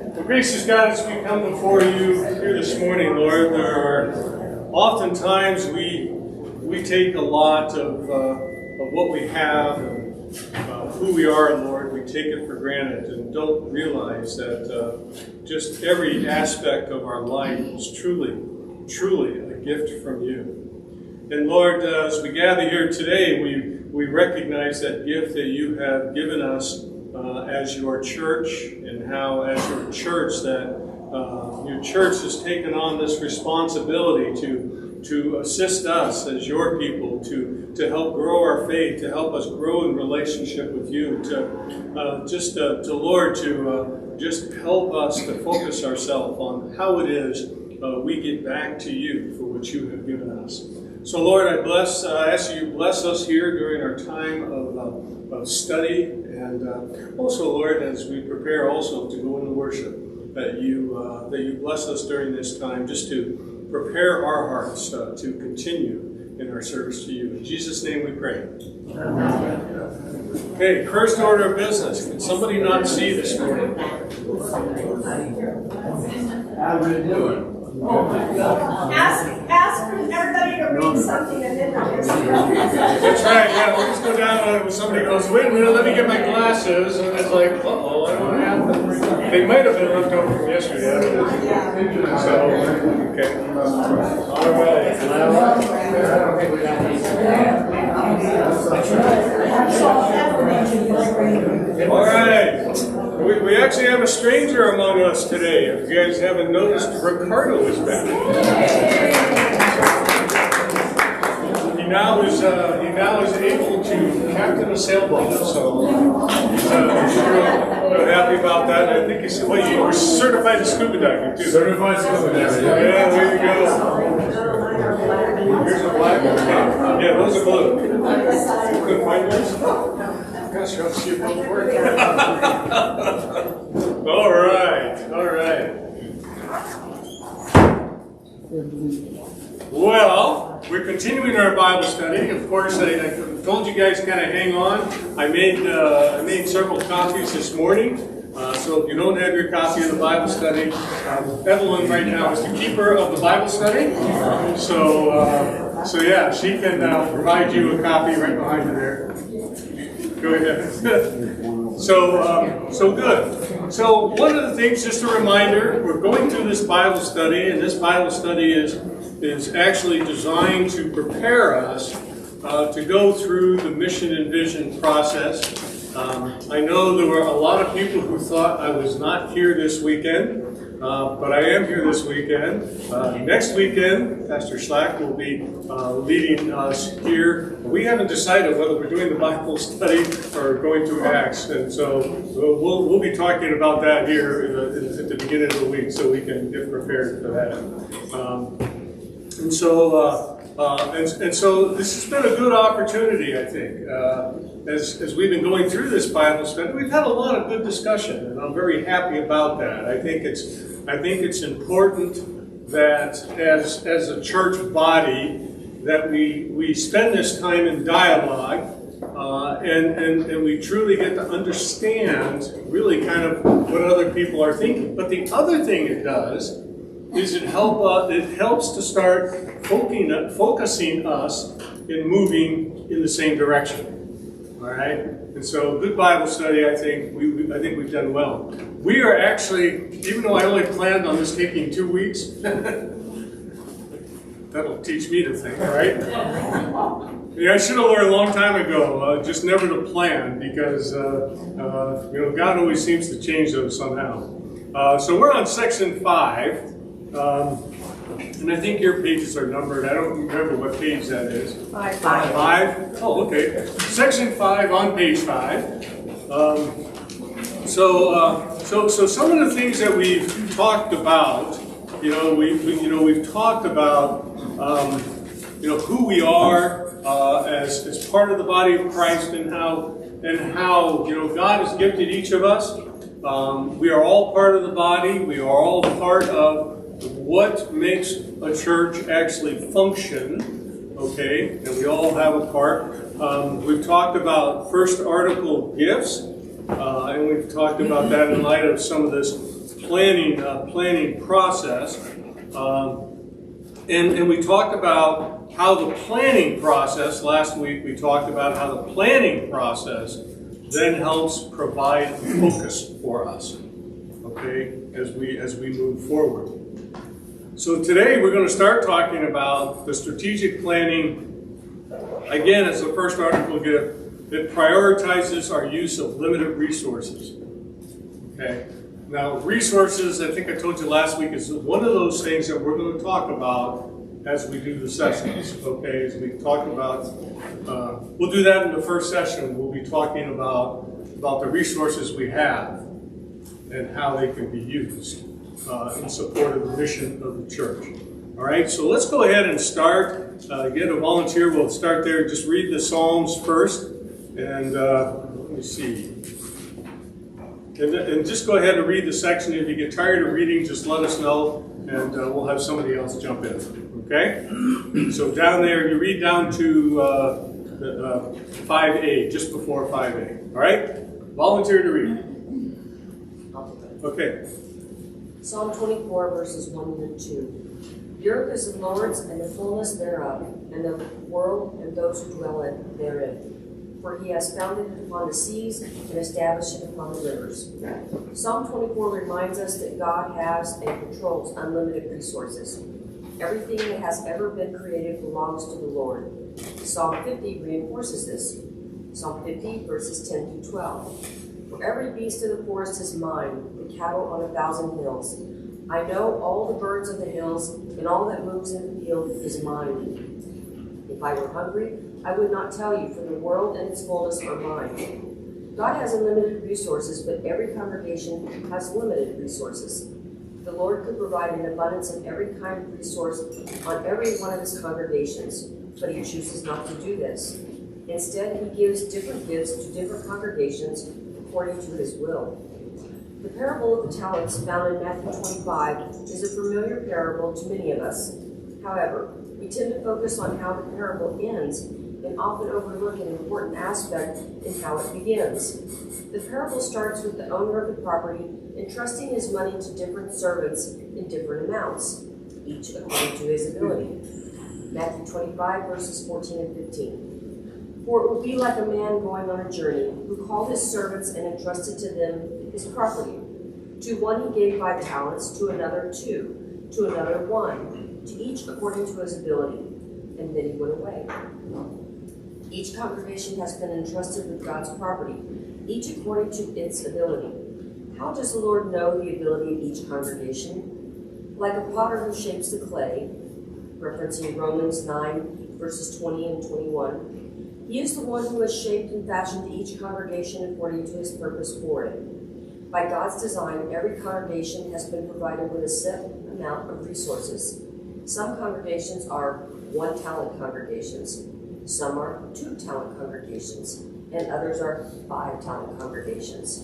Well, gracious God, as we come before you here this morning, Lord, there are oftentimes we take a lot of what we have and who we are, Lord. We take it for granted and don't realize that just every aspect of our life is truly a gift from you. And Lord, as we gather here today, we recognize that gift that you have given us as your church, and how as your church that your church has taken on this responsibility to assist us as your people, to help grow our faith, to help us grow in relationship with you, to just help us to focus ourselves on how it is we get back to you for what you have given us. So Lord, I ask you bless us here during our time of study, and also Lord, as we prepare also to go into worship, that you bless us during this time just to prepare our hearts to continue in our service to you. In Jesus' name we pray. Amen. Okay, first order of business. Can somebody not see this morning? How are you doing? Ask for everybody to read something and then That's right, yeah. We'll just go down and somebody goes, wait a minute, let me get my glasses. And it's like, uh-oh, I don't know what happened. They might have been left over from yesterday. I don't know. So, okay. All right. All right. We actually have a stranger among us today. If you guys haven't noticed, Ricardo is back. He now is able to captain a sailboat, so he's real happy about that. I think he's you were certified scuba diver too. Certified scuba diver. Yeah, there you go. Here's a black one. Yeah, those are blue. You couldn't find those? Gosh, I'll see if they'll work. All right. Well, we're continuing our Bible study. Of course, I told you guys kind of hang on. I made several copies this morning. So if you don't have your copy of the Bible study, Evelyn right now is the keeper of the Bible study. So yeah, she can provide you a copy right behind you there. Go ahead. So good. So one of the things, just a reminder, we're going through this Bible study, and this Bible study is actually designed to prepare us to go through the mission and vision process. I know there were a lot of people who thought I was not here this weekend, but I am here this weekend. Next weekend, Pastor Slack will be leading us here. We haven't decided whether we're doing the Bible study or going through Acts, and so we'll be talking about that here at the beginning of the week, so we can get prepared for that. And so this has been a good opportunity, I think. As we've been going through this Bible study, we've had a lot of good discussion, and I'm very happy about that. I think it's important that as a church body that we spend this time in dialogue, and we truly get to understand really kind of what other people are thinking. But the other thing it does is it helps to start focusing us in moving in the same direction. All right, and so good Bible study. I think we've done well. We are actually, even though I only planned on this taking 2 weeks, that'll teach me to think, right? Yeah, I should have learned a long time ago, just never to plan, because God always seems to change those somehow. So we're on section 5. And I think your pages are numbered. I don't remember what page that is. 5. Oh, okay. Section 5 on page 5. So some of the things that we've talked about, we've talked about, who we are as part of the body of Christ, and how God has gifted each of us. We are all part of the body. We are all part of what makes a church actually function, okay? And we all have a part. We've talked about first article gifts, and we've talked about that in light of some of this planning process. And we talked about how the planning process, last week we talked about how the planning process then helps provide focus for us, okay, as we move forward. So today we're going to start talking about the strategic planning. Again, as the first article gives, it prioritizes our use of limited resources. Okay. Now, resources, I think I told you last week, is one of those things that we're going to talk about as we do the sessions. Okay, as we talk about, we'll do that in the first session. We'll be talking about the resources we have and how they can be used in support of the mission of the church. All right, so let's go ahead and start. Get a volunteer. We'll start there. Just read the Psalms first. And let me see. And just go ahead and read the section. If you get tired of reading, just let us know, and we'll have somebody else jump in. Okay? So down there, you read down to 5A, just before 5A. All right? Volunteer to read. Okay. Psalm 24, verses 1 and 2. The earth is the Lord's, and the fullness thereof, and the world and those who dwell therein. For he has founded it upon the seas and established it upon the rivers. Psalm 24 reminds us that God has and controls unlimited resources. Everything that has ever been created belongs to the Lord. Psalm 50 reinforces this. Psalm 50, verses 10 through 12. For every beast of the forest is mine, the cattle on 1,000 hills. I know all the birds of the hills, and all that moves in the field is mine. If I were hungry, I would not tell you, for the world and its fullness are mine. God has unlimited resources, but every congregation has limited resources. The Lord could provide an abundance of every kind of resource on every one of his congregations, but he chooses not to do this. Instead, he gives different gifts to different congregations according to his will. The parable of the talents found in Matthew 25 is a familiar parable to many of us. However, we tend to focus on how the parable ends and often overlook an important aspect in how it begins. The parable starts with the owner of the property entrusting his money to different servants in different amounts, each according to his ability. Matthew 25, verses 14 and 15. For it will be like a man going on a journey who called his servants and entrusted to them his property. To one he gave 5 talents, to another 2, to another 1, to each according to his ability, and then he went away. Each congregation has been entrusted with God's property, each according to its ability. How does the Lord know the ability of each congregation? Like a potter who shapes the clay, referencing Romans 9, verses 20 and 21, he is the one who has shaped and fashioned each congregation according to his purpose for it. By God's design, every congregation has been provided with a set amount of resources. Some congregations are 1-talent congregations, some are 2-talent congregations, and others are 5-talent congregations.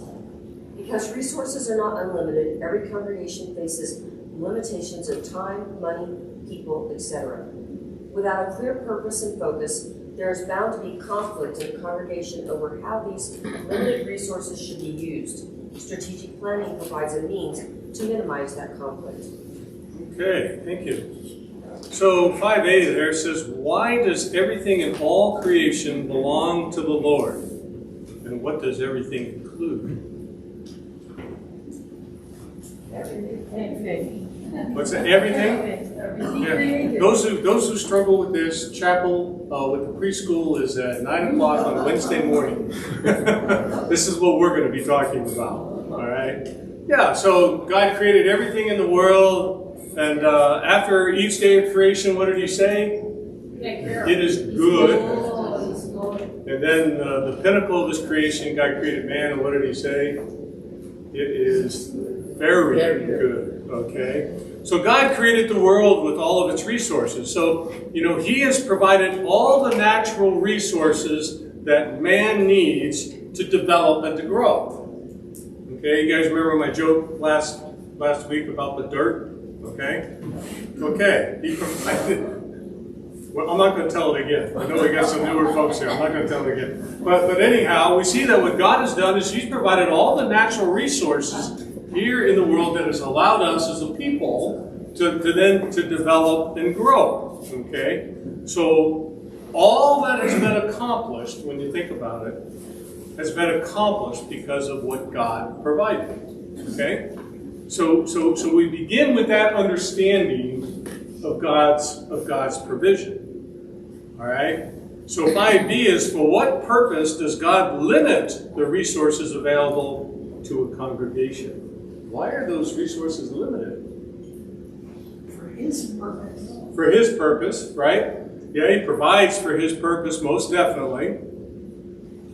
Because resources are not unlimited, every congregation faces limitations of time, money, people, etc. Without a clear purpose and focus, there is bound to be conflict in the congregation over how these limited resources should be used. Strategic planning provides a means to minimize that conflict. Okay, thank you. So 5A there says, why does everything in all creation belong to the Lord? And what does everything include? Everything. What's that? Everything? Yeah. Those who struggle with this, chapel with the preschool is at 9 o'clock on Wednesday morning. This is what we're going to be talking about. All right? Yeah, so God created everything in the world, and after each day of creation, what did he say? It is good. And then the pinnacle of his creation, God created man, and what did he say? It is very good. Okay? So God created the world with all of its resources. So, he has provided all the natural resources that man needs to develop and to grow. Okay, you guys remember my joke last week about the dirt? Okay? Okay. He provided. Well, I'm not going to tell it again. I know we got some newer folks here. I'm not going to tell it again. But anyhow, we see that what God has done is he's provided all the natural resources here in the world that has allowed us as a people to develop and grow. Okay? So all that has been accomplished, when you think about it, has been accomplished because of what God provided. Okay? So we begin with that understanding of God's provision. All right? So 5b is, for what purpose does God limit the resources available to a congregation? Why are those resources limited? For his purpose. For his purpose, right? Yeah, he provides for his purpose, most definitely.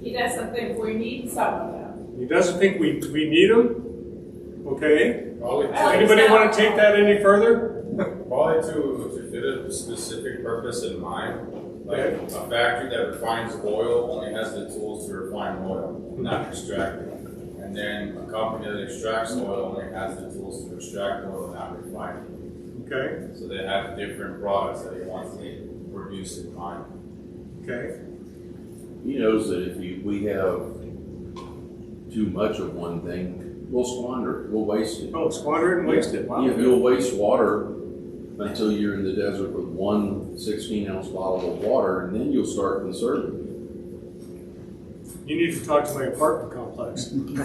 He doesn't think we need some of them. He doesn't think we need them. Okay? Anybody want to take that any further? Probably to fit a specific purpose in mind. Like a factory that refines oil only has the tools to refine oil, not extract it. And then a company that extracts oil only has the tools to extract oil, not refine it. Okay. So they have different products that he wants to produce in mind. Okay. He knows that if we have too much of one thing, we'll squander it, we'll waste it. Oh, squander it and waste it. Wow. You'll waste water until you're in the desert with one 16-ounce bottle of water, and then you'll start conserving. You need to talk to my apartment complex. In the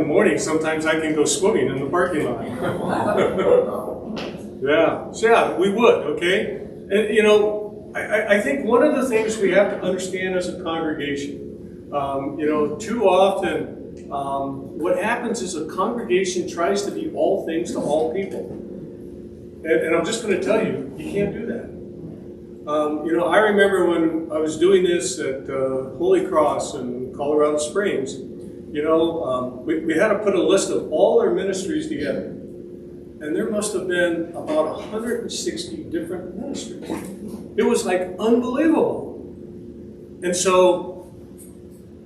morning, sometimes I can go swimming in the parking lot. Yeah. So yeah, we would, okay? And you know, I think one of the things we have to understand as a congregation, too often what happens is a congregation tries to be all things to all people. And I'm just going to tell you, you can't do that. I remember when I was doing this at Holy Cross in Colorado Springs, we had to put a list of all their ministries together. And there must have been about 160 different ministries. It was like unbelievable. And so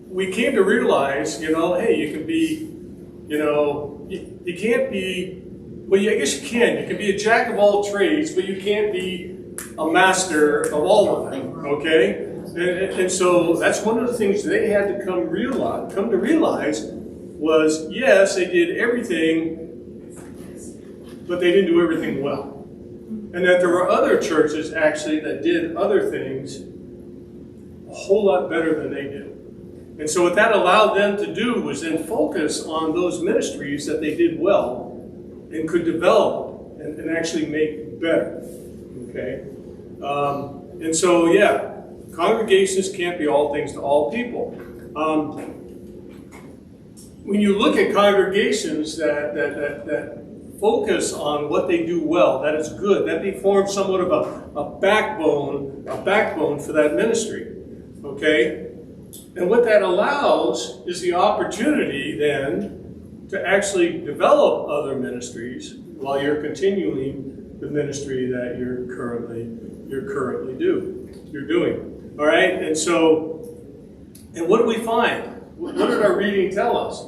we came to realize, hey, you can be, you can't be, well, I guess you can. You can be a jack of all trades, but you can't be a master of all of them, okay? And so that's one of the things they had to come to realize was, yes, they did everything, but they didn't do everything well. And that there were other churches, actually, that did other things a whole lot better than they did. And so what that allowed them to do was then focus on those ministries that they did well and could develop and actually make better. Okay? And so, yeah, congregations can't be all things to all people. When you look at congregations that focus on what they do well, that is good, that they form somewhat of a backbone for that ministry. Okay? And what that allows is the opportunity then to actually develop other ministries while you're continuing the ministry that you're currently doing. All right? And what do we find? What did our reading tell us?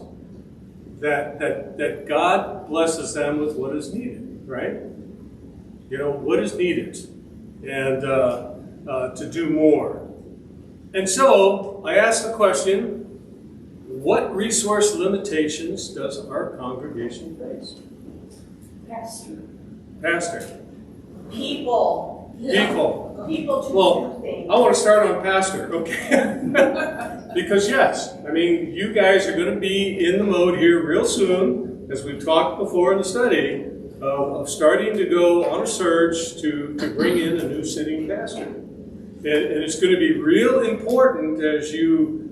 That God blesses them with what is needed, right? What is needed, and to do more. And so I asked the question, what resource limitations does our congregation face? Pastor. People. People to do things. I want to start on pastor, okay? Because yes, you guys are going to be in the mode here real soon, as we've talked before in the study, of starting to go on a search to bring in a new sitting pastor. And it's going to be real important as you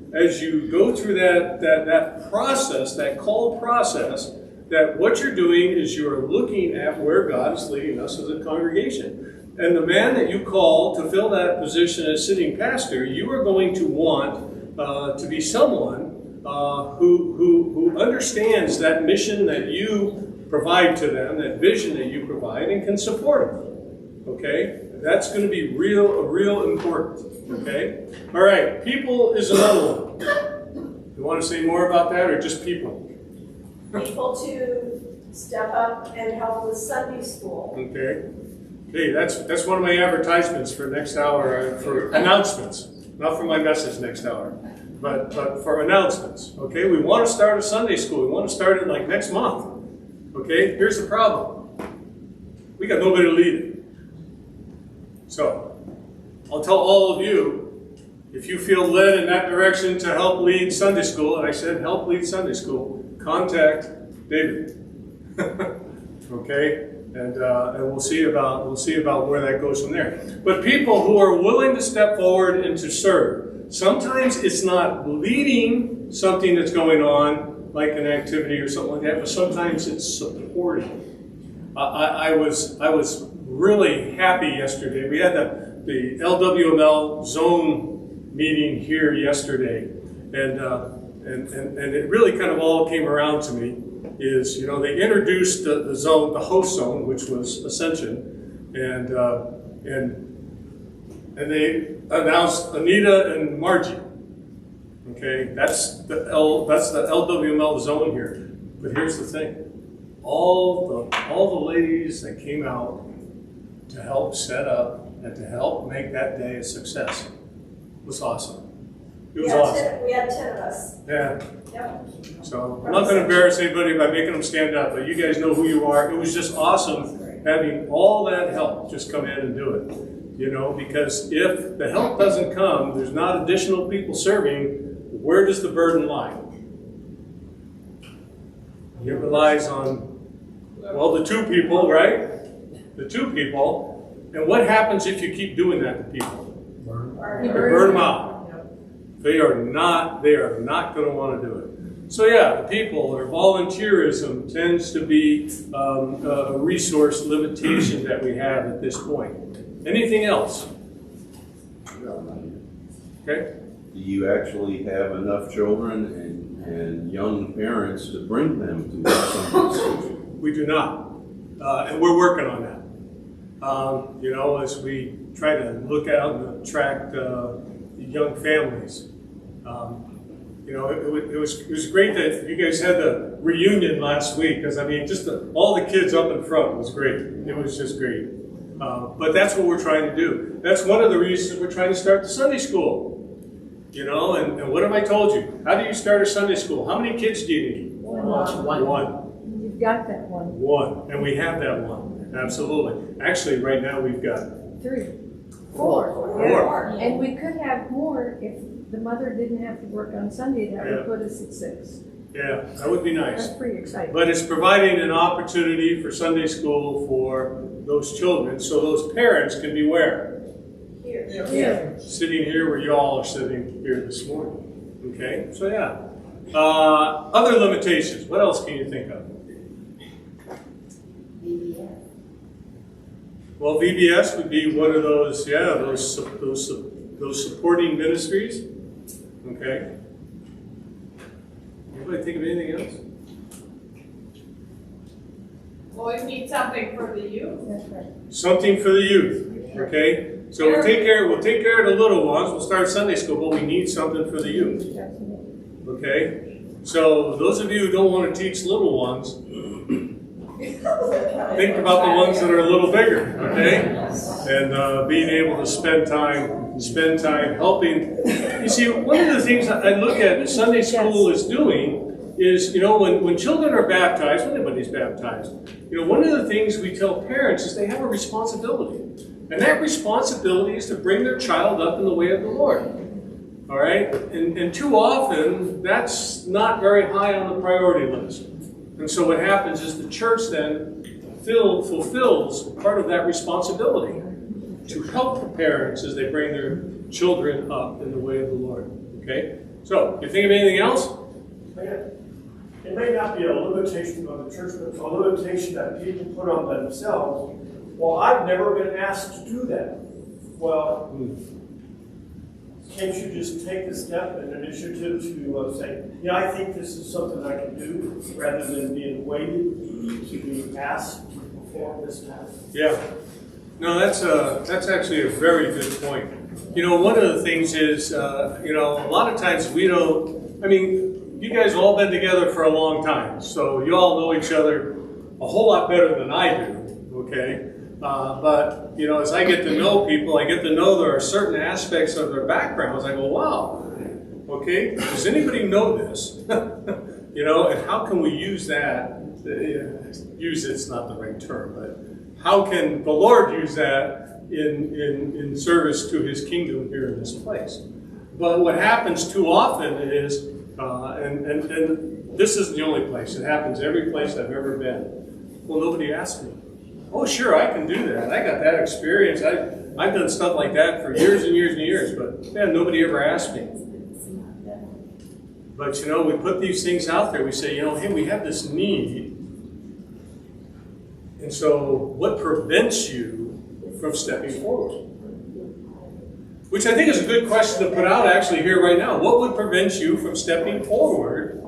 go through that process, that call process, that what you're doing is you're looking at where God is leading us as a congregation. And the man that you call to fill that position as sitting pastor, you are going to want to be someone who understands that mission that you provide to them, that vision that you provide, and can support them. Okay? That's going to be real important. Okay? All right. People is another one. You want to say more about that, or just people? People to step up and help with Sunday school. Okay. Hey, that's one of my advertisements for next hour, for announcements, not for my message next hour. but for announcements, okay? We want to start a Sunday school. We want to start it like next month, okay? Here's the problem. We got nobody to lead it. So, I'll tell all of you, if you feel led in that direction to help lead Sunday school, and I said help lead Sunday school, contact David. Okay? And we'll see about where that goes from there. But people who are willing to step forward and to serve, sometimes it's not leading something that's going on, like an activity or something like that, but sometimes it's supporting. I was really happy yesterday. We had the LWML zone meeting here yesterday, and it really kind of all came around to me. Is, they introduced the zone, the host zone, which was Ascension, and they announced Anita and Margie. Okay, that's the LWML zone here. But here's the thing: all the ladies that came out to help set up and to help make that day a success was awesome. It was awesome. We had 10 of us. Yeah. Yep. So I'm not going to embarrass anybody by making them stand up, but you guys know who you are. It was just awesome having all that help just come in and do it. Because if the help doesn't come, there's not additional people serving, where does the burden lie? It relies on, the two people, right? The two people. And what happens if you keep doing that to people? You burn them out. They are not going to want to do it. So yeah, the people, or volunteerism tends to be a resource limitation that we have at this point. Anything else? Okay. Do you actually have enough children and young parents to bring them to Sunday school? We do not, and we're working on that. As we try to look out and attract young families. It was great that you guys had the reunion last week, because all the kids up in front was great. It was just great. But that's what we're trying to do. That's one of the reasons we're trying to start the Sunday school. And what have I told you? How do you start a Sunday school? How many kids do you need? One. You've got that one. One. And we have that one. Absolutely. Actually, right now we've got 3. 4. And we could have more if the mother didn't have to work on Sunday. That would put us at 6. Yeah, that would be nice. That's pretty exciting. But it's providing an opportunity for Sunday school for those children, so those parents can be where? Here. Sitting here where y'all are sitting here this morning. Okay, so yeah. Other limitations, what else can you think of? VBS. Well, VBS would be one of those, those supporting ministries. Okay. Anybody think of anything else? Well, we need something for the youth. That's right. Something for the youth. Okay. So we'll take care of the little ones. We'll start Sunday school, but we need something for the youth. Okay. So those of you who don't want to teach little ones, think about the ones that are a little bigger. Okay. And being able to spend time helping. You see, one of the things I look at Sunday school is doing is, when children are baptized, when anybody's baptized, one of the things we tell parents is they have a responsibility. And that responsibility is to bring their child up in the way of the Lord. All right? And too often, that's not very high on the priority list. And so what happens is the church then fulfills part of that responsibility to help the parents as they bring their children up in the way of the Lord. Okay? So, you think of anything else? It may not be a limitation on the church, but it's a limitation that people put on themselves. Well, I've never been asked to do that. Well, can't you just take the step and initiative to say, I think this is something I can do, rather than being waited to be asked to perform this task? Yeah. No, that's actually a very good point. One of the things is, a lot of times we don't, you guys have all been together for a long time, so you all know each other a whole lot better than I do, okay? But, as I get to know people, I get to know there are certain aspects of their backgrounds. I go, wow, Okay? Does anybody know this? You know, and how can we use that? Use it's not the right term, but how can the Lord use that in service to His kingdom here in this place? But what happens too often is, and this isn't the only place. It happens every place I've ever been. Well, nobody asked me. Oh, sure, I can do that. I got that experience. I've done stuff like that for years and years and years, but man, nobody ever asked me. But you know, we put these things out there. We say, you know, hey, we have this need. And so what prevents you from stepping forward? Which I think is a good question to put out actually here right now. What would prevent you from stepping forward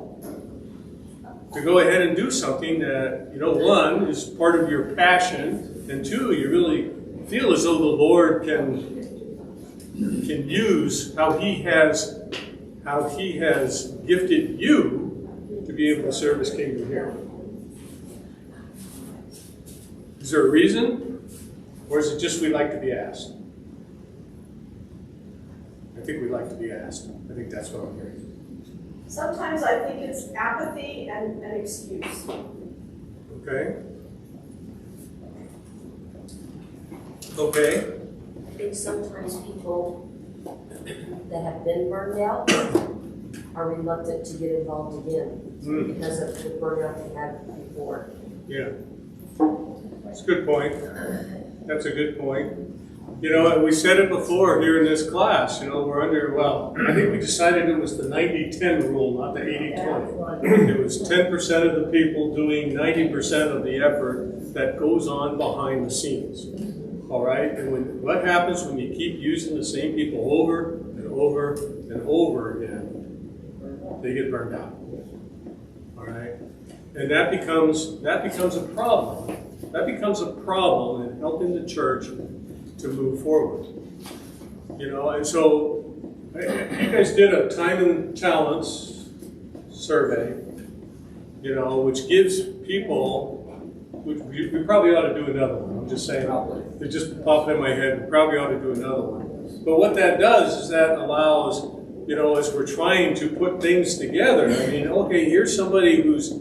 to go ahead and do something that, you know, one, is part of your passion, and two, you really feel as though the Lord can use how He has gifted you to be able to serve His kingdom here? Is there a reason? Or is it just we like to be asked? I think we like to be asked. I think that's what I'm hearing. Sometimes I think it's apathy and an excuse. Okay? Okay? I think sometimes people that have been burned out are reluctant to get involved again because of the burnout they had before. Yeah. That's a good point. That's a good point. You know, we said it before here in this class, you know, we're under, well, I think we decided it was the 90-10 rule, not the 80-20. It was 10% of the people doing 90% of the effort that goes on behind the scenes. All right? And what happens when you keep using the same people over and over and over again? They get burned out. All right? And that becomes a problem. That becomes a problem in helping the church to move forward. You know, and so you guys did a time and talents survey, you know, which gives people, we probably ought to do another one. I'm just saying, it just popped in my head, we probably ought to do another one. But what that does is that allows, you know, as we're trying to put things together, I mean, okay, here's somebody who's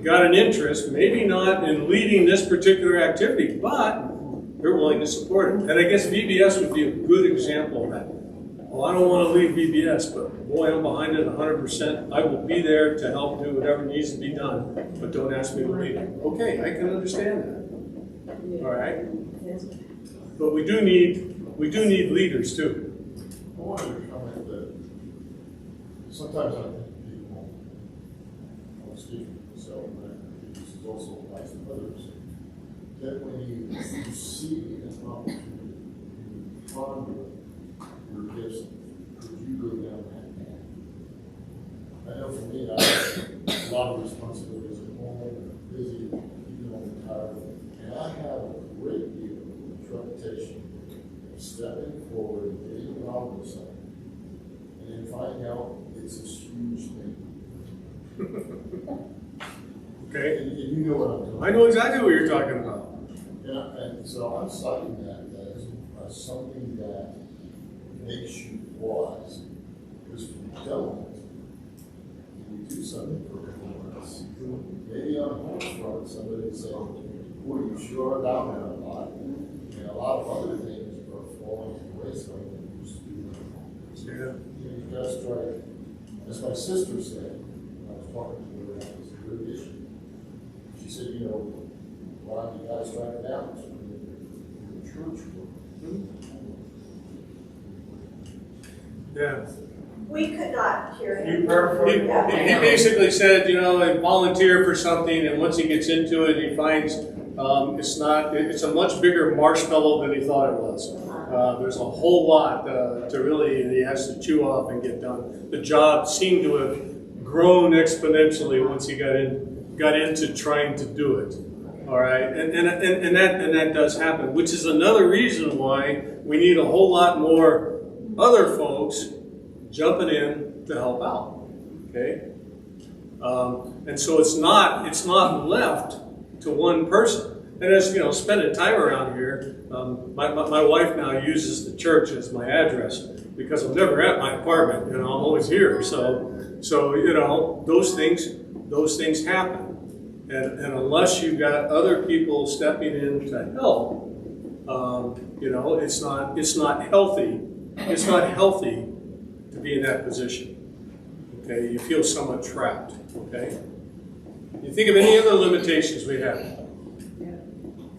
got an interest, maybe not in leading this particular activity, but they're willing to support it. And I guess VBS would be a good example of that. Well, I don't want to leave VBS, but boy, I'm behind it 100%. I will be there to help do whatever needs to be done, but don't ask me to lead. Okay, I can understand that. All right? But we do need leaders too. I wanted to comment that sometimes I think people, I'm speaking for myself, but I think this is also applies to others, that when you see an opportunity, you ponder your gifts, could you go down that path? I know for me, I have a lot of responsibilities at home, busy, even on the tired, and I have a great deal of trepidation of stepping forward, getting involved with something, and then finding out it's this huge thing. Okay? And you know what I'm talking about. I know exactly what you're talking about. Yeah, and so I'm citing that as something that makes you pause. Because if you don't, you do something for performance. Maybe on home front, somebody would say, boy, you sure are down there a lot. And a lot of other things are falling to the wayside that you used to do. So, you gotta strike, as my sister said, when I was talking to her about this good issue, she said, you know, Ron, you gotta strike it out in the church work. Yeah. We could not hear him. He basically said, you know, and volunteer for something, and once he gets into it, he finds it's a much bigger marshmallow than he thought it was. There's a whole lot he has to chew off and get done. The job seemed to have grown exponentially once he got into trying to do it. All right, and that does happen, which is another reason why we need a whole lot more other folks jumping in to help out. Okay, and so it's not left to one person. And as, spending time around here, my wife now uses the church as my address because I'm never at my apartment, I'm always here. So those things happen. And unless you've got other people stepping in to help, it's not healthy. It's not healthy to be in that position. Okay, you feel somewhat trapped. Okay, you think of any other limitations we have.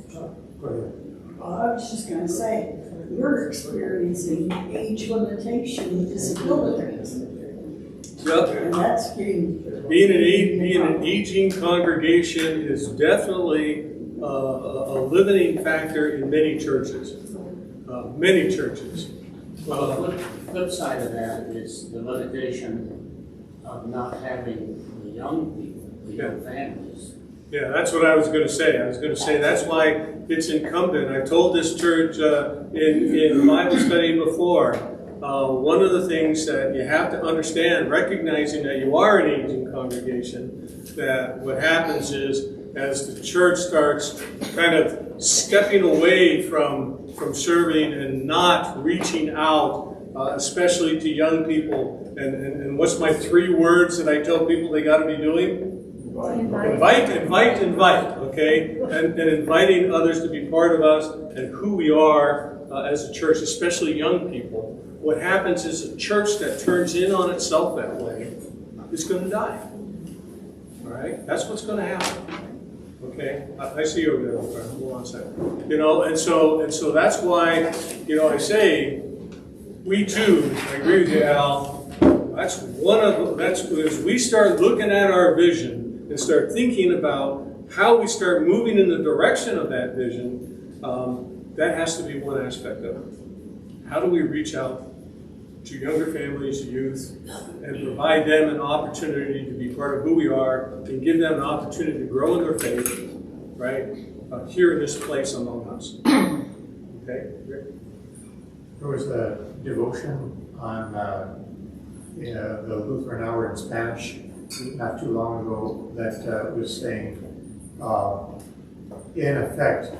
Go ahead. I was just gonna say, you're experiencing age limitation disabilities. Yep. And that's getting. Being an aging congregation is definitely a limiting factor in many churches. Well, the flip side of that is the limitation of not having the young people, the young families. Yeah, that's what I was going to say. I was going to say that's why it's incumbent. I told this church in Bible study before, one of the things that you have to understand, recognizing that you are an aging congregation, that what happens is as the church starts kind of stepping away from serving and not reaching out, especially to young people. And what's my 3 words that I tell people they got to be doing? Invite, okay? And inviting others to be part of us and who we are as a church, especially young people. What happens is a church that turns in on itself that way is going to die. All right? That's what's going to happen. Okay? I see you over there. Hold on a second. And so that's why, I say, we too, I agree with you, Al, that's as we start looking at our vision and start thinking about how we start moving in the direction of that vision, that has to be one aspect of it. How do we reach out to younger families, youth, and provide them an opportunity to be part of who we are and give them an opportunity to grow in their faith, right, here in this place among us. Okay? There was a devotion on the Lutheran Hour in Spanish not too long ago that was saying, in effect,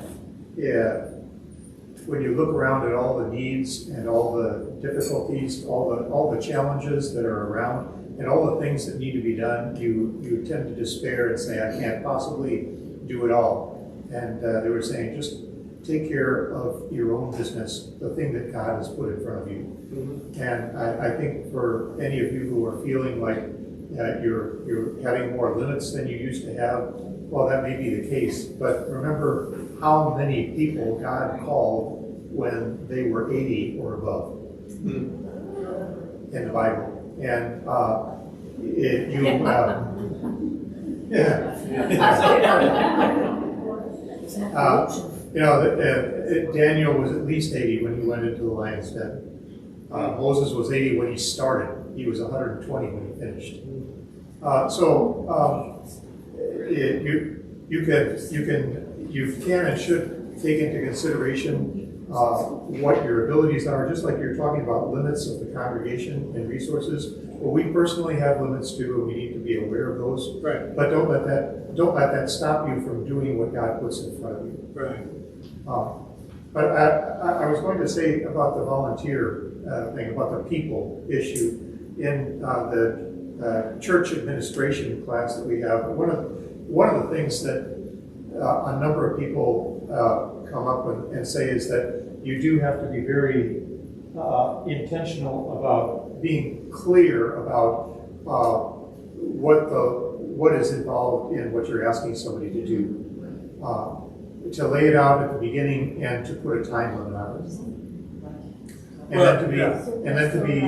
when you look around at all the needs and all the difficulties, all the challenges that are around, and all the things that need to be done, you tend to despair and say, I can't possibly do it all. And they were saying, just take care of your own business, the thing that God has put in front of you. Mm-hmm. And I think for any of you who are feeling like you're having more limits than you used to have, well, that may be the case. But remember how many people God called when they were 80 or above in the Bible. And Daniel was at least 80 when he went into the lion's den. Moses was 80 when he started. He was 120 when he finished. You can and should take into consideration what your abilities are, just like you're talking about limits of the congregation and resources. Well, we personally have limits too, and we need to be aware of those. Right. But don't let that stop you from doing what God puts in front of you. Right. But I was going to say about the volunteer thing, about the people issue in the church administration class that we have. One of the things that a number of people come up with and say is that you do have to be very intentional about being clear about what is involved in what you're asking somebody to do. To lay it out at the beginning and to put a time limit on it. And then to be,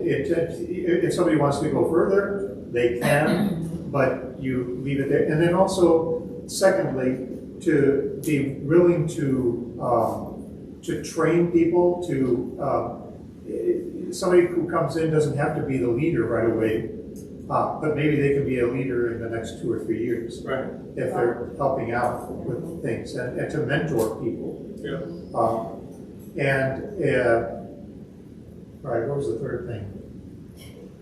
if somebody wants to go further, they can, but you leave it there. And then also, secondly, to be willing to train people somebody who comes in doesn't have to be the leader right away, but maybe they can be a leader in the next 2 or 3 years, right? If they're helping out with things and to mentor people. Yeah. Right. What was the third thing?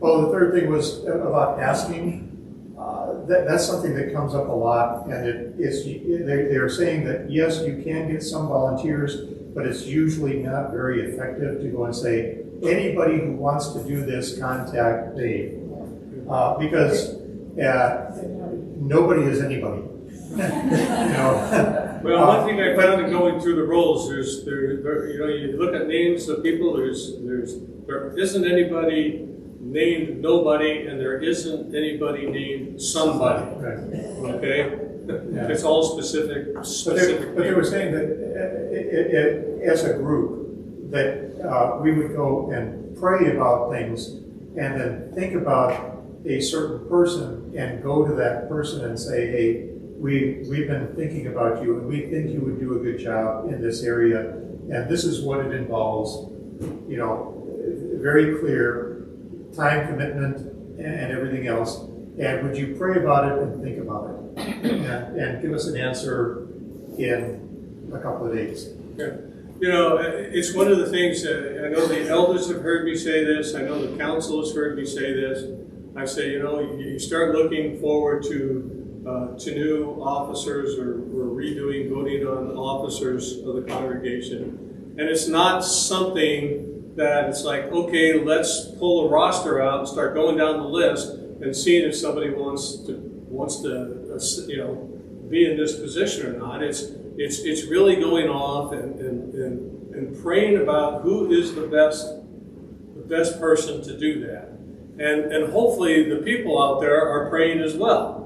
Oh, the third thing was about asking. that's something that comes up a lot, and they're saying that, yes, you can get some volunteers, but it's usually not very effective to go and say, anybody who wants to do this, contact Dave. Because nobody is anybody. Well, one thing I found in going through the roles, you look at names of people, there isn't anybody named nobody, and there isn't anybody named somebody. Okay? Yeah. It's all specific. But they were saying that as a group, that we would go and pray about things, and then think about a certain person, and go to that person and say, hey, we've been thinking about you, and we think you would do a good job in this area, and this is what it involves. Very clear time commitment and everything else. And would you pray about it and think about it, and give us an answer in a couple of days? Yeah. It's one of the things that I know the elders have heard me say this. I know the council has heard me say this. I say, you start looking forward to new officers or redoing voting on officers of the congregation. And it's not something that it's like, okay, let's pull a roster out and start going down the list and seeing if somebody wants to be in this position or not. It's really going off and praying about who is the best person to do that. And hopefully the people out there are praying as well.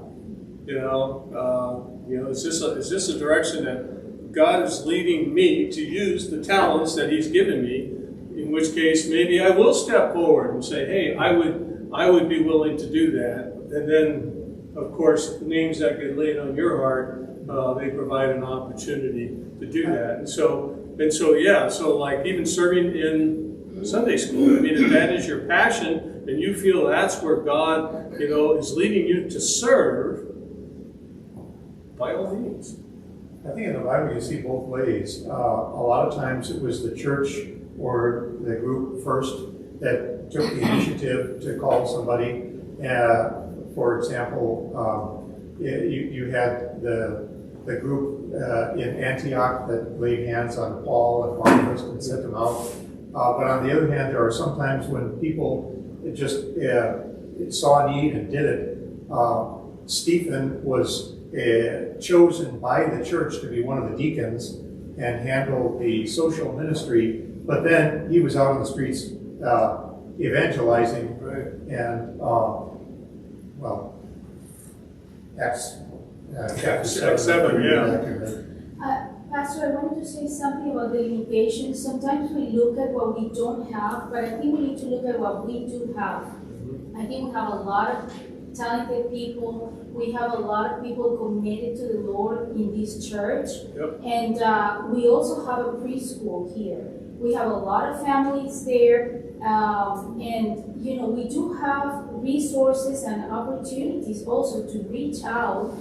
Is this a direction that God is leading me to use the talents that He's given me? In which case, maybe I will step forward and say, hey, I would be willing to do that. And then, of course, names that get laid on your heart, they provide an opportunity to do that. And so like even serving in Sunday school, I mean, if that is your passion and you feel that's where God, is leading you to serve, by all means. I think in the Bible you see both ways. A lot of times it was the church or the group first that took the initiative to call somebody. For example, you had the group in Antioch that laid hands on Paul and Barnabas and sent them out. But on the other hand, there are some times when people just saw a need and did it. Stephen was chosen by the church to be one of the deacons and handle the social ministry, but then he was out on the streets evangelizing. Right. And Acts Acts 7, yeah. Pastor, I wanted to say something about the limitations. Sometimes we look at what we don't have, but I think we need to look at what we do have. I think we have a lot of talented people. We have a lot of people committed to the Lord in this church. Yep. And we also have a preschool here. We have a lot of families there. And, we do have resources and opportunities also to reach out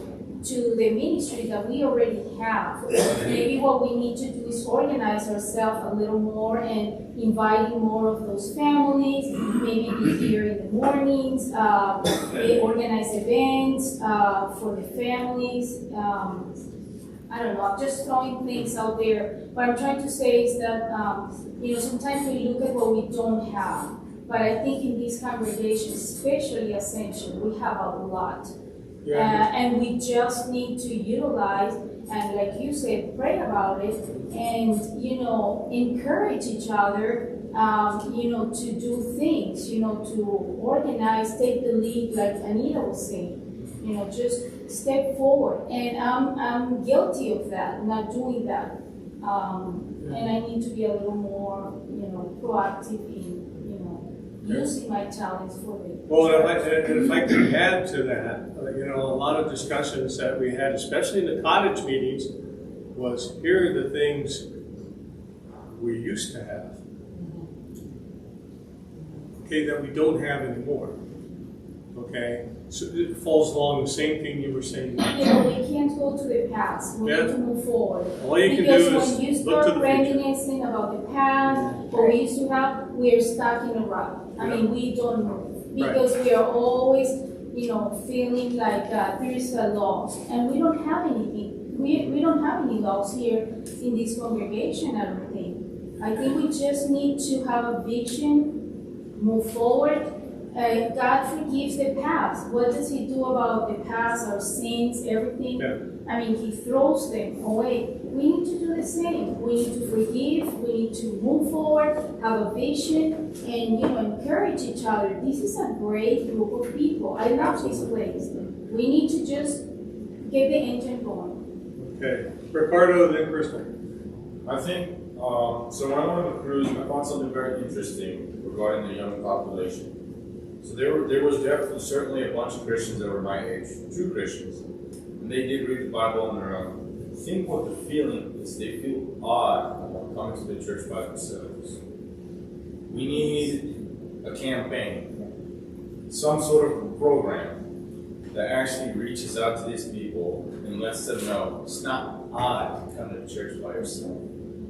to the ministry that we already have. Maybe what we need to do is organize ourselves a little more and inviting more of those families, maybe be here in the mornings, organize events for the families. I don't know, I'm just throwing things out there. What I'm trying to say is that, sometimes we look at what we don't have. But I think in these congregations, especially Ascension, we have a lot. Yeah. And we just need to utilize, and like you said, pray about it, and, encourage each other, to do things, to organize, take the lead, like Anita was saying, just step forward. And I'm guilty of that, not doing that. And I need to be a little more, proactive in, using my talents for the Well, if I could add to that, a lot of discussions that we had, especially in the cottage meetings, was here are the things we used to have, okay, that we don't have anymore, okay? So it falls along the same thing you were saying. we can't go to the past. We need to move forward. All you can Because do when is you look to start the future. reminiscing about the past, what we used to have, we are stuck in a rut. I mean, we don't move. Because we are always feeling like there is a loss. And we don't have anything. We don't have any loss here in this congregation, I don't think. I think we just need to have a vision, move forward. God forgives the past. What does He do about the past, our sins, everything? Yeah. I mean, He throws them away. We need to do the same. We need to forgive. We need to move forward, have a vision, and encourage each other. This is a great group of people. I love this place. We need to just get the engine going. Okay, Ricardo, then Crystal. I think, so when I went on the cruise, I found something very interesting regarding the young population. So there was definitely, certainly a bunch of Christians that were my age, true Christians, and they did read the Bible on their own. I think what the feeling is, they feel odd about coming to the church by themselves. We need a campaign, some sort of program that actually reaches out to these people and lets them know it's not odd to come to church by yourself.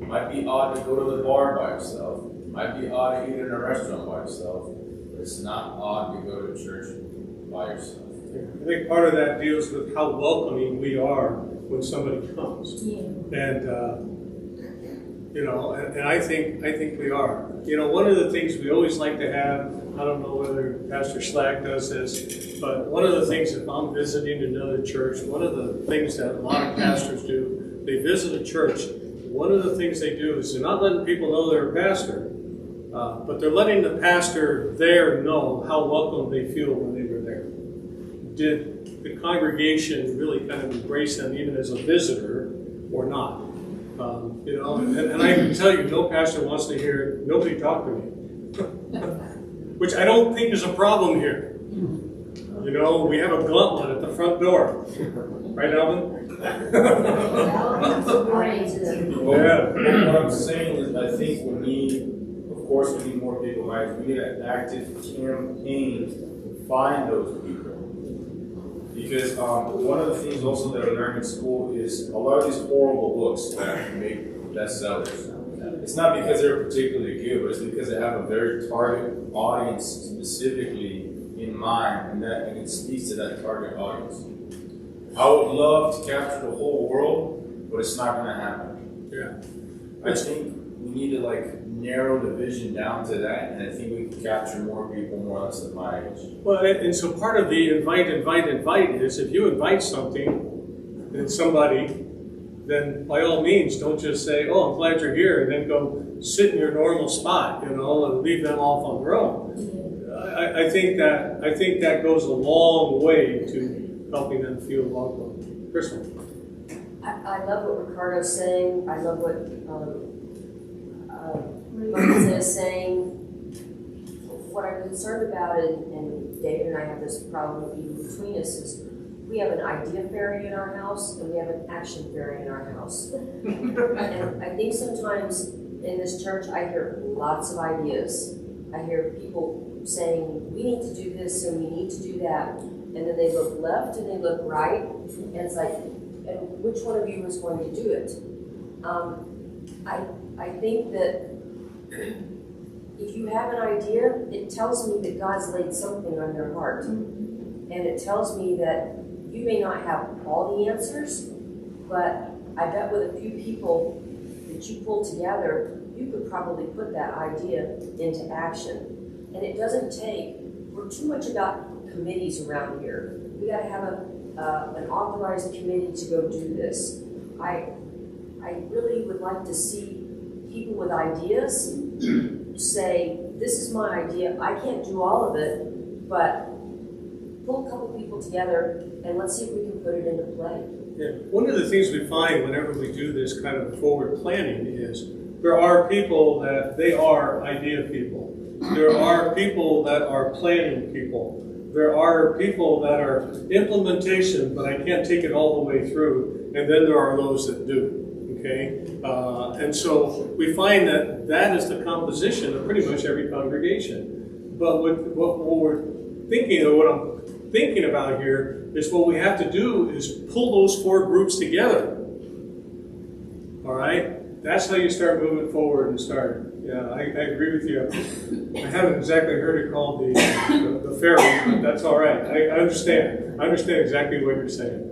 It might be odd to go to the bar by yourself. It might be odd to eat in a restaurant by yourself. But it's not odd to go to church by yourself. I think part of that deals with how welcoming we are when somebody comes. Yeah. And and I think we are. One of the things we always like to have, I don't know whether Pastor Slack does this, but one of the things if I'm visiting another church, one of the things that a lot of pastors do, they visit a church. One of the things they do is they're not letting people know they're a pastor, but they're letting the pastor there know how welcome they feel when they were there. Did the congregation really kind of embrace them even as a visitor or not? And I can tell you, no pastor wants to hear, nobody talk to me. Which I don't think is a problem here. We have a gauntlet at the front door. Right, Alvin? What I'm saying is I think we need more people. Right? We need an active campaign to find those people. Because one of the things also that I learned in school is a lot of these horrible books that make bestsellers. It's not because they're particularly good, but it's because they have a very target audience specifically in mind, and it speaks to that target audience. I would love to capture the whole world, but it's not going to happen. Yeah. I think we need to narrow the vision down to that, and I think we can capture more people more or less than my age. Well, and so part of the invite is if you invite something and somebody, then by all means don't just say, "Oh, I'm glad you're here," and then go sit in your normal spot, and leave them off on their own. I think that goes a long way to helping them feel welcome. Crystal. I love what Ricardo's saying. I love what Marisa is saying. What I'm concerned about, and David and I have this problem even between us, is we have an idea fairy in our house and we have an action fairy in our house. And I think sometimes in this church I hear lots of ideas. I hear people saying, we need to do this and we need to do that. And then they look left and they look right. And it's like, and which one of you is going to do it? I think that if you have an idea, it tells me that God's laid something on your heart. And it tells me that you may not have all the answers, but I bet with a few people that you pull together, you could probably put that idea into action. And it doesn't take, we're too much about committees around here. We got to have an authorized committee to go do this. I really would like to see people with ideas say, this is my idea, I can't do all of it, but pull a couple people together and let's see if we can put it into play. Yeah. One of the things we find whenever we do this kind of forward planning is there are people that they are idea people. There are people that are planning people. There are people that are implementation, but I can't take it all the way through. And then there are those that do. Okay? And so we find that is the composition of pretty much every congregation. But what we're thinking, or what I'm thinking about here, is what we have to do is pull those four groups together. All right? That's how you start moving forward and start. Yeah, I agree with you. I haven't exactly heard it called the fair one, but that's all right. I understand. I understand exactly what you're saying.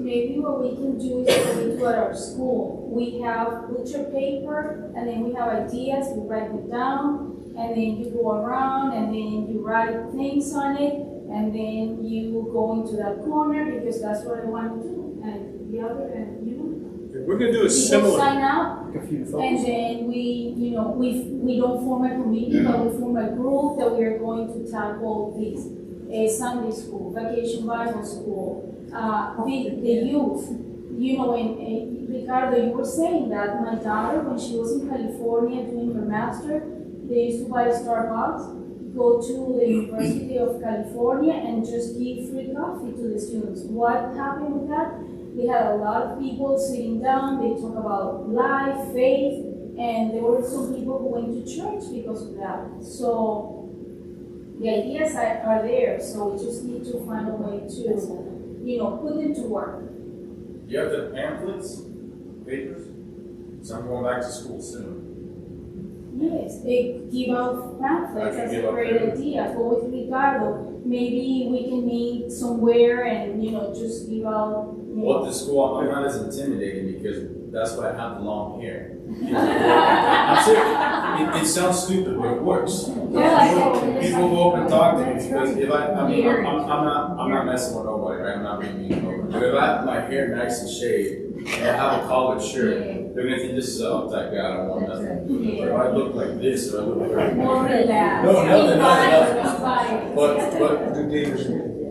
Maybe what we can do is what we do at our school. We have butcher paper, and then we have ideas, we write them down, and then you go around, and then you write things on it, and then you go into that corner because that's what I want to do. And the other, and We're going to do a people similar. sign out, and then we don't form a committee, but we form a group that we are going to tackle this. A Sunday school, vacation Bible school, the youth. And Ricardo, you were saying that my daughter, when she was in California doing her master, they used to buy Starbucks, go to the University of California, and just give free coffee to the students. What happened with that? They had a lot of people sitting down, they talk about life, faith, and there were some people who went to church because of that. So the ideas are there, so we just need to find a way to, put them to work. You have the pamphlets, papers? So I'm going back to school soon. Yes, they give out pamphlets, that's a great idea. Go with Ricardo, maybe we can meet somewhere and, just give out. Well, at the school, I'm not as intimidating because that's why I have the long hair. I'm serious. It sounds stupid, but it works. People go up and talk to me because if I'm not messing with nobody, right? I'm not being mean to nobody. But if I have my hair nice and shaved and I have a collared shirt, they're gonna think this is an uptight guy. I don't want nothing. Or if I look like this, or I look like more relaxed. nothing.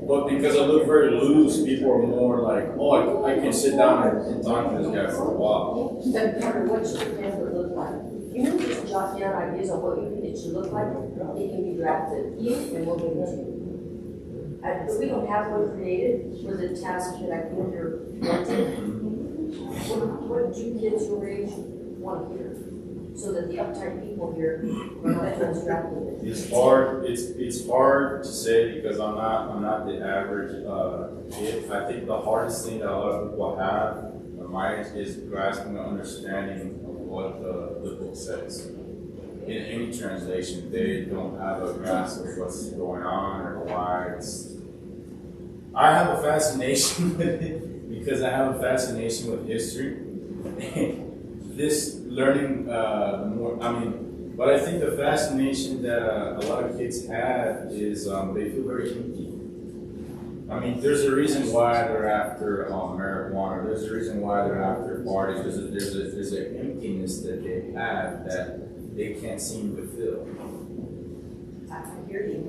But because I look very loose, people are more like, oh, I can sit down and talk to this guy for a while. So, Carter, what should the pamphlet look like? If you want to just jot down ideas on what you think it should look like, it can be drafted, and we'll give it to you. But we don't have one created for the task that I think you're wanting. What do kids your age want to hear? So that the uptight people here are not distracted. It's hard to say because I'm not the average kid. I think the hardest thing that a lot of people have at my age is grasping the understanding of what the book says. In any translation, they don't have a grasp of what's going on or why it's. I have a fascination with it because I have a fascination with history. This learning more, but I think the fascination that a lot of kids have is they feel very empty. There's a reason why they're after marijuana. There's a reason why they're after parties. There's an emptiness that they have that they can't seem to fill. I hear you.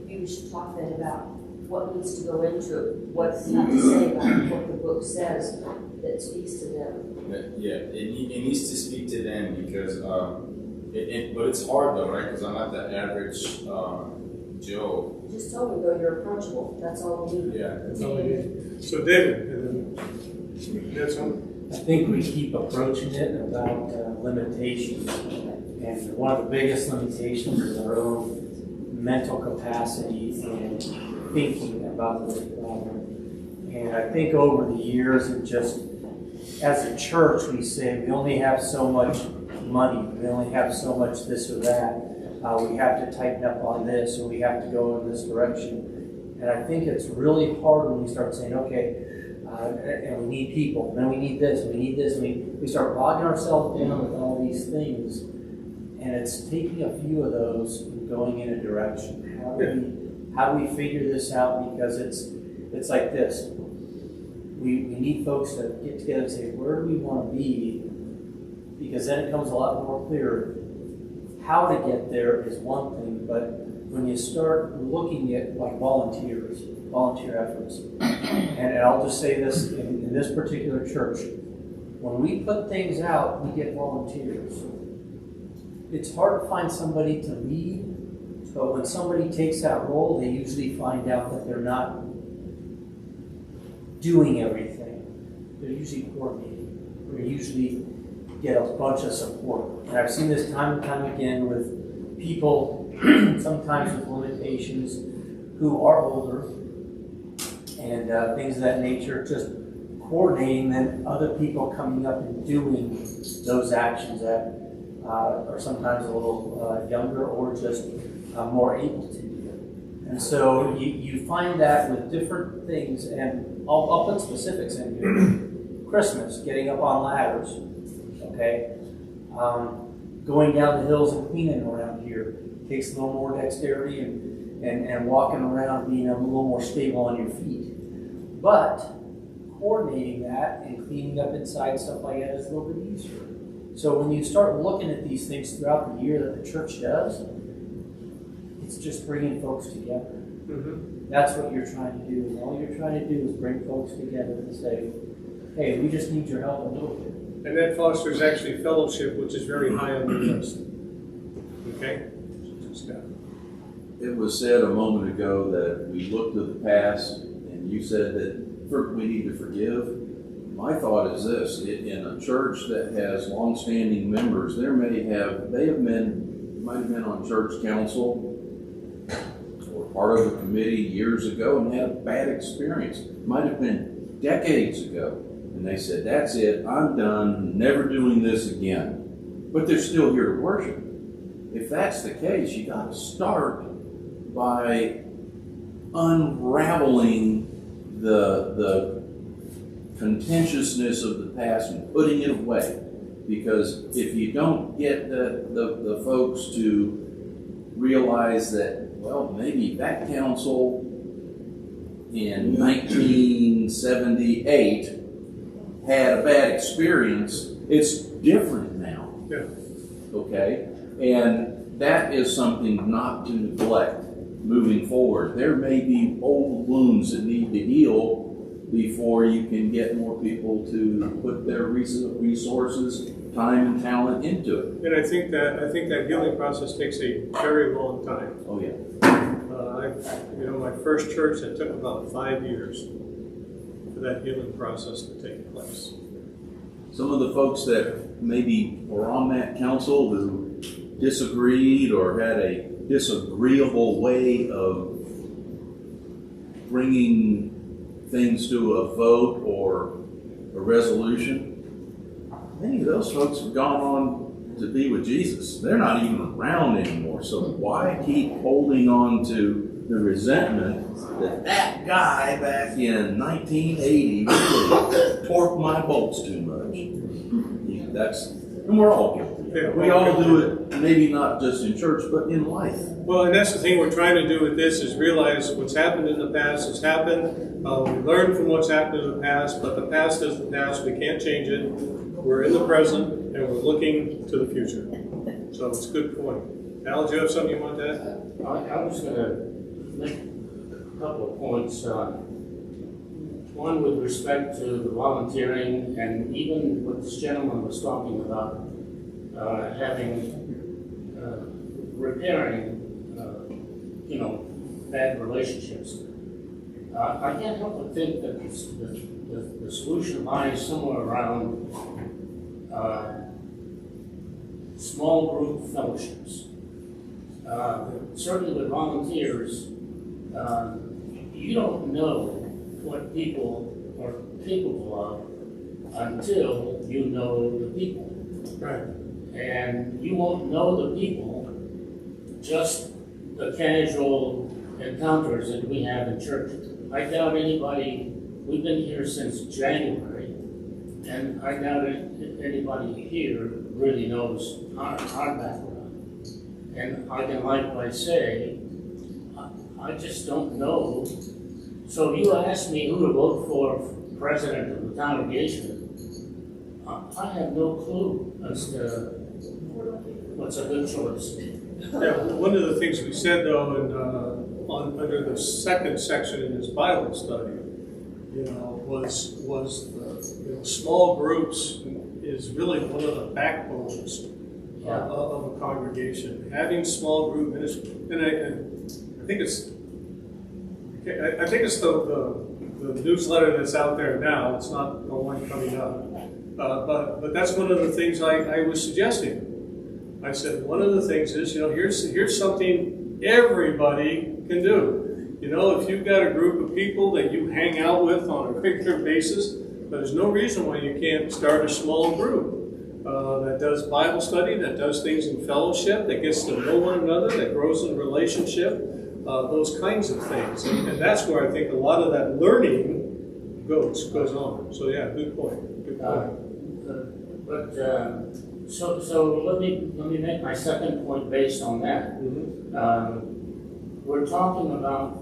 Maybe we should talk then about what needs to go into it, what you have to say about what the book says that speaks to them. It needs to speak to them because, but it's hard though, right? Because I'm not the average Joe. Just tell me though you're approachable. That's all we need. Yeah, that's all we need. So David, that's one. I think we keep approaching it about limitations, and one of the biggest limitations is our own mental capacity and thinking about this problem. And I think over the years, and just as a church, we say we only have so much money, we only have so much this or that. We have to tighten up on this, or we have to go in this direction. And I think it's really hard when we start saying, okay, and we need people, then we need this, and we need this, and we start bogging ourselves down with all these things. And it's taking a few of those and going in a direction. How do we figure this out? Because it's like this. We need folks to get together and say, where do we want to be? Because then it comes a lot more clear. How to get there is one thing, but when you start looking at like volunteer efforts, and I'll just say this in this particular church, when we put things out, we get volunteers. It's hard to find somebody to lead, but when somebody takes that role, they usually find out that they're not doing everything. They're usually coordinating. They usually get a bunch of support. And I've seen this time and time again with people, sometimes with limitations, who are older, and things of that nature, just coordinating, then other people coming up and doing those actions that are sometimes a little younger or just more able to do it. And so you find that with different things, and I'll put specifics in here. Christmas, getting up on ladders, okay? Going down the hills and cleaning around here takes a little more dexterity and walking around being a little more stable on your feet. But coordinating that and cleaning up inside stuff like that is a little bit easier. So when you start looking at these things throughout the year that the church does, it's just bringing folks together. That's what you're trying to do. And all you're trying to do is bring folks together and say, hey, we just need your help a little bit. And that fosters actually fellowship, which is very high on the list. Okay? It was said a moment ago that we look to the past, and you said that we need to forgive. My thought is this: in a church that has long-standing members, they might have been on church council or part of a committee years ago and had a bad experience. Might have been decades ago, and they said, "That's it. I'm done. Never doing this again." But they're still here to worship. If that's the case, you got to start by unraveling the contentiousness of the past and putting it away. Because if you don't get the folks to realize that, well, maybe that council in 1978 had a bad experience, it's different now. Yeah. Okay? And that is something not to neglect moving forward. There may be old wounds that need to heal before you can get more people to put their resources, time, and talent into it. And I think that healing process takes a very long time. Oh yeah. My first church, it took about 5 years for that healing process to take place. Some of the folks that maybe were on that council who disagreed or had a disagreeable way of bringing things to a vote or a resolution, many of those folks have gone on to be with Jesus. They're not even around anymore. So why keep holding on to the resentment that guy back in 1980 really torqued my bolts too much? And we're all guilty. Yeah, we all do it, maybe not just in church, but in life. Well, and that's the thing we're trying to do with this is realize what's happened in the past has happened. We learn from what's happened in the past, but the past is the past. We can't change it. We're in the present, and we're looking to the future. So it's a good point. Al, do you have something you want to add? I was going to make a couple of points. One with respect to the volunteering, and even what this gentleman was talking about, repairing, bad relationships. I can't help but think that the solution lies somewhere around small group fellowships. Certainly with volunteers, you don't know what people are capable of until you know the people. Right. And you won't know the people, just the casual encounters that we have in church. I doubt anybody, we've been here since January, and I doubt anybody here really knows our background. And I can likewise say, I just don't know. So you asked me who to vote for president of the congregation. I have no clue as to what's a good choice. Yeah, one of the things we said though, under the second section in his Bible study, was the small groups is really one of the backbones of a congregation. Having small group ministry, and I think it's the newsletter that's out there now. It's not the one coming up. But that's one of the things I was suggesting. I said one of the things is, here's something everybody can do. If you've got a group of people that you hang out with on a regular basis, there's no reason why you can't start a small group. that does Bible study, that does things in fellowship, that gets to know one another, that grows in relationship, those kinds of things. And that's where I think a lot of that learning goes on. So yeah, good point. Good point. So let me make my second point based on that. We're talking about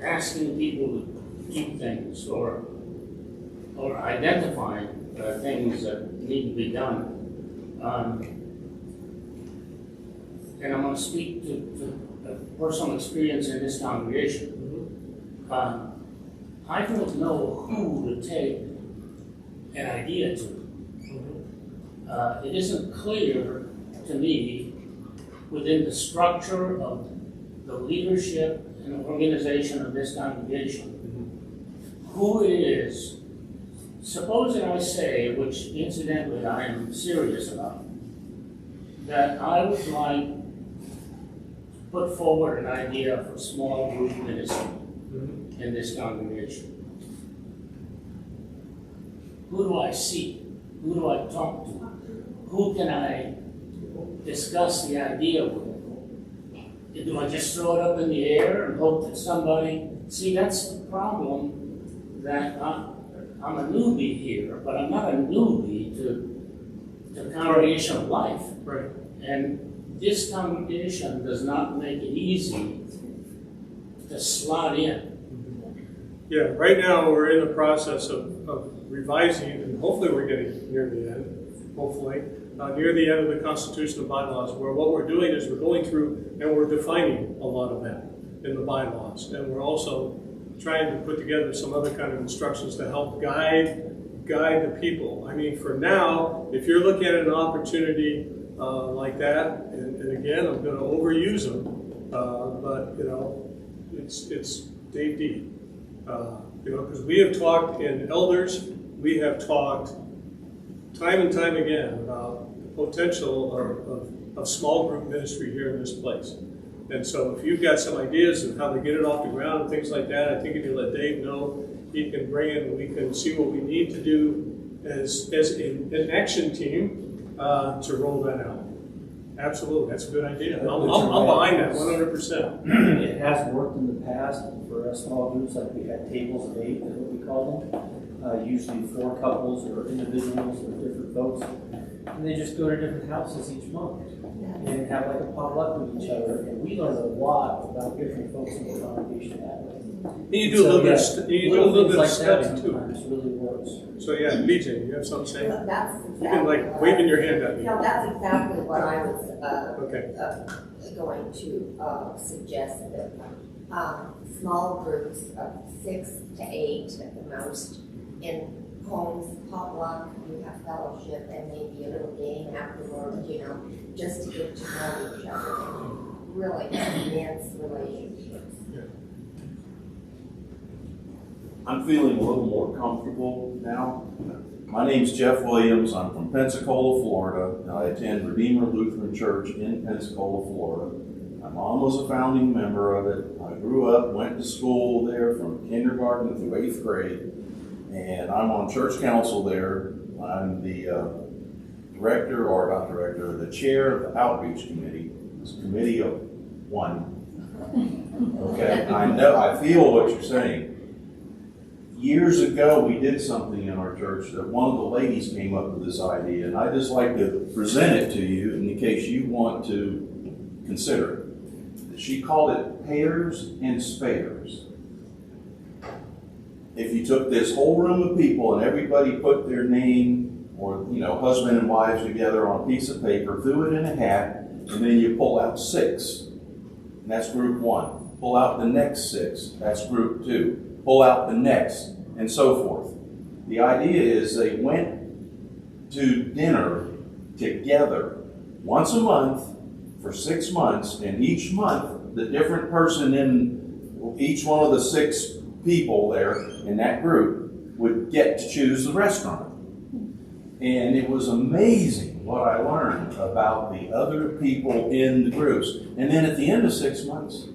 asking people to do things or identifying things that need to be done. And I'm going to speak to personal experience in this congregation. I don't know who to take an idea to. It isn't clear to me within the structure of the leadership and organization of this congregation who it is. Supposing I say, which incidentally I am serious about, that I would like to put forward an idea for small group ministry in this congregation. Who do I see? Who do I talk to? Who can I discuss the idea with? Do I just throw it up in the air and hope that somebody... See, that's the problem, that I'm a newbie here, but I'm not a newbie to congregational life. Right. And this congregation does not make it easy to slot in. Yeah, right now we're in the process of revising, and hopefully we're getting near the end, hopefully, near the end of the constitutional bylaws, where what we're doing is we're going through and we're defining a lot of that in the bylaws. And we're also trying to put together some other kind of instructions to help guide the people. I mean, for now, if you're looking at an opportunity like that, and again, I'm going to overuse them, but you know, it's Dave D. You know, because we have talked in elders, we have talked time and time again about the potential of small group ministry here in this place. And so if you've got some ideas of how to get it off the ground and things like that, I think if you let Dave know, he can bring it and we can see what we need to do as an action team to roll that out. Absolutely, that's a good idea. I'm behind that 100%. It has worked in the past for us small groups, like we had tables of 8, is what we call them. Usually 4 couples or individuals or different folks. And they just go to different houses each month and have like a potluck with each other. And we learn a lot about different folks in the congregation that way. And you do a little bit of study too. It really works. So yeah, BJ, you have something to say? That's You've exactly been like waving your hand at me. No, that's exactly what I was Okay. going to suggest, that small groups of 6 to 8 at the most in homes, potluck, you have fellowship, and maybe a little game afterwards, you know, just to get to know each other and really enhance relationships. I'm feeling a little more comfortable now. My name's Jeff Williams. I'm from Pensacola, Florida. I attend Redeemer Lutheran Church in Pensacola, Florida. My mom was a founding member of it. I grew up, went to school there from kindergarten through 8th grade, and I'm on church council there. I'm the the chair of the outreach committee. It's a committee of 1. Okay, I feel what you're saying. Years ago, we did something in our church that one of the ladies came up with this idea, and I'd just like to present it to you in case you want to consider it. She called it pairs and spares. If you took this whole room of people and everybody put their name or, you know, husband and wives together on a piece of paper, threw it in a hat, and then you pull out 6, and that's group 1. Pull out the next 6, that's group 2. Pull out the next, and so forth. The idea is they went to dinner together once a month for 6 months, and each month the different person in each one of the 6 people there in that group would get to choose the restaurant. And it was amazing what I learned about the other people in the groups. And then at the end of 6 months,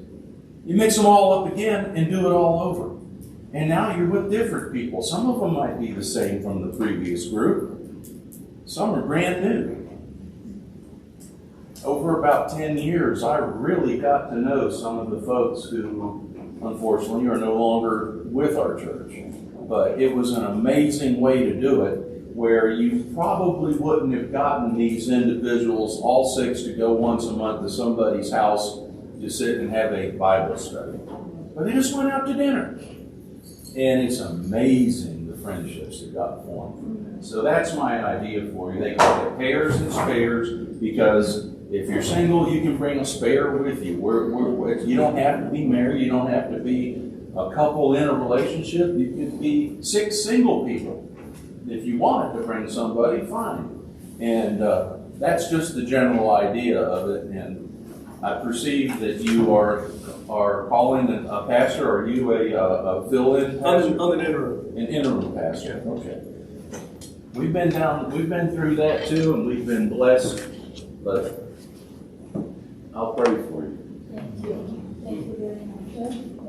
you mix them all up again and do it all over. And now you're with different people. Some of them might be the same from the previous group. Some are brand new. Over about 10 years, I really got to know some of the folks who, unfortunately, are no longer with our church. But it was an amazing way to do it, where you probably wouldn't have gotten these individuals, all 6, to go once a month to somebody's house to sit and have a Bible study. But they just went out to dinner. And it's amazing the friendships that got formed. So that's my idea for you. They call it pairs and spares, because if you're single, you can bring a spare with you. You don't have to be married. You don't have to be a couple in a relationship. You could be 6 single people. If you wanted to bring somebody, fine. And that's just the general idea of it. And I perceive that you are calling a pastor. Are you a fill-in pastor? I'm an interim. An interim pastor. Okay. We've been through that too, and we've been blessed. But I'll pray for you. Thank you. Thank you very much.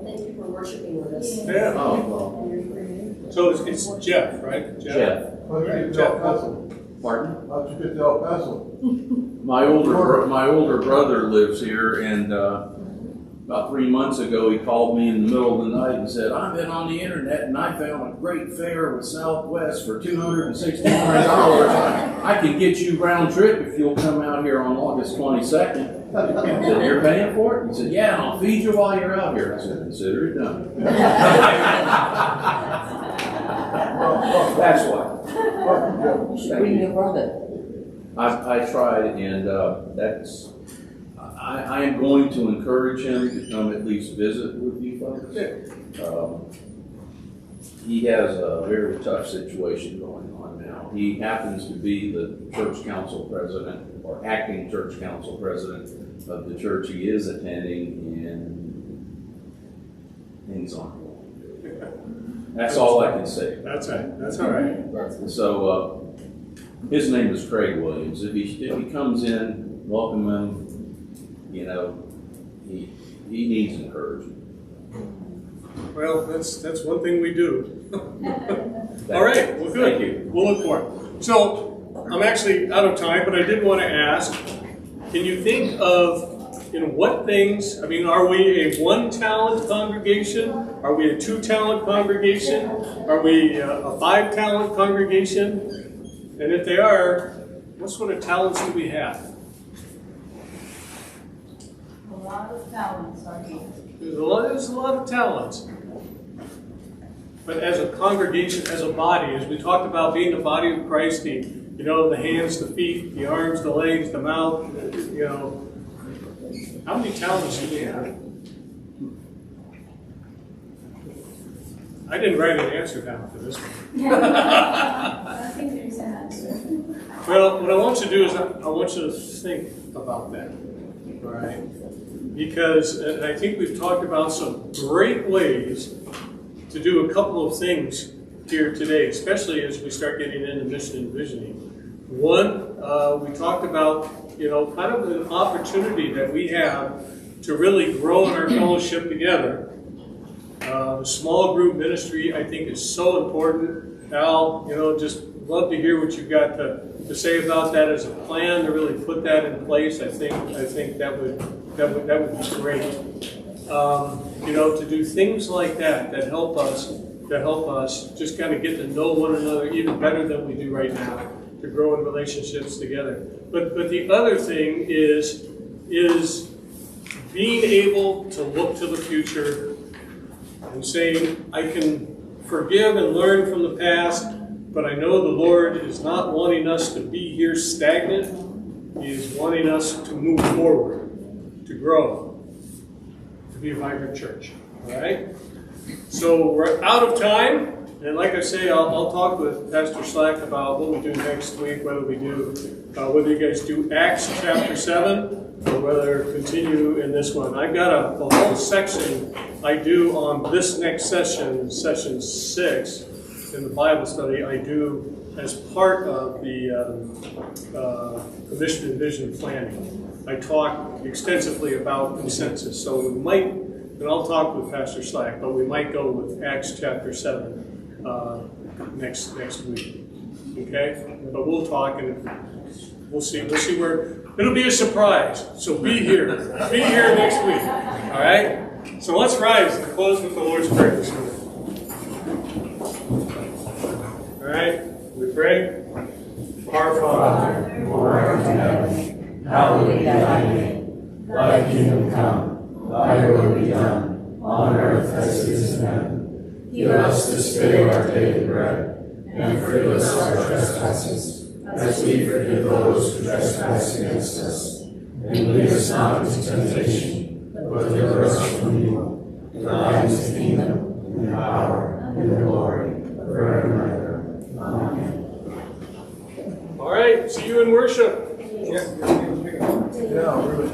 Thank you for worshiping with us. Yeah. Oh, So it's Jeff, right? Jeff. How'd you get to El Paso? Pardon? How'd you get to El Paso? My older brother lives here, and about 3 months ago, he called me in the middle of the night and said, "I've been on the internet and I found a great fare with Southwest for $269. I can get you round trip if you'll come out here on August 22nd." I said, "You're paying for it?" He said, "Yeah, and I'll feed you while you're out here." I said, "Consider it done." That's why. Bring your brother. I tried, and I am going to encourage him to come at least visit with you folks. He has a very tough situation going on now. He happens to be the church council president, or acting church council president of the church he is attending, and things aren't going good. That's all I can say. That's right. That's all right. So his name is Craig Williams. If he comes in, welcome him. You know, he needs encouragement. Well, that's one thing we do. All right, well, good. Thank you. We'll look for it. So I'm actually out of time, but I did want to ask, can you think of, what things, are we a 1-talent congregation? Are we a 2-talent congregation? Are we a 5-talent congregation? And if they are, what sort of talents do we have? A lot of talents are here. There's a lot of talents. But as a congregation, as a body, as we talked about being the body of Christ, the hands, the feet, the arms, the legs, the mouth, how many talents do we have? I didn't write an answer down for this one. I think there is an answer. Well, what I want you to do is I want you to think about that, all right? Because I think we've talked about some great ways to do a couple of things here today, especially as we start getting into mission and visioning. One, we talked about, kind of an opportunity that we have to really grow in our fellowship together. The small group ministry, I think, is so important. Al, just love to hear what you've got to say about that as a plan to really put that in place. I think that would be great. To do things like that help us just kind of get to know one another even better than we do right now, to grow in relationships together. But the other thing is being able to look to the future and saying, I can forgive and learn from the past, but I know the Lord is not wanting us to be here stagnant. He is wanting us to move forward, to grow, to be a vibrant church. All right? So we're out of time. And like I say, I'll talk with Pastor Slack about what we do next week, whether you guys do Acts chapter 7, or whether continue in this one. I've got a whole section I do on this next session, session 6, in the Bible study I do as part of the mission and vision planning. I talk extensively about consensus, so we might and I'll talk with Pastor Slack, but we might go with Acts chapter 7 next week. Okay? But we'll talk and we'll see where, it'll be a surprise. So be here. Be here next week. All right? So let's rise and close with the Lord's Prayer this morning. All right? We pray. Our Father, who art in heaven, hallowed be thy name. Thy kingdom come, thy will be done, on earth as it is in heaven. Give us this day our daily bread, and forgive us our trespasses, as we forgive those who trespass against us. And lead us not into temptation, but deliver us from evil. For thine is the kingdom, and the power, and the glory, forever and ever. Amen. All right, see you in worship. Yeah, really.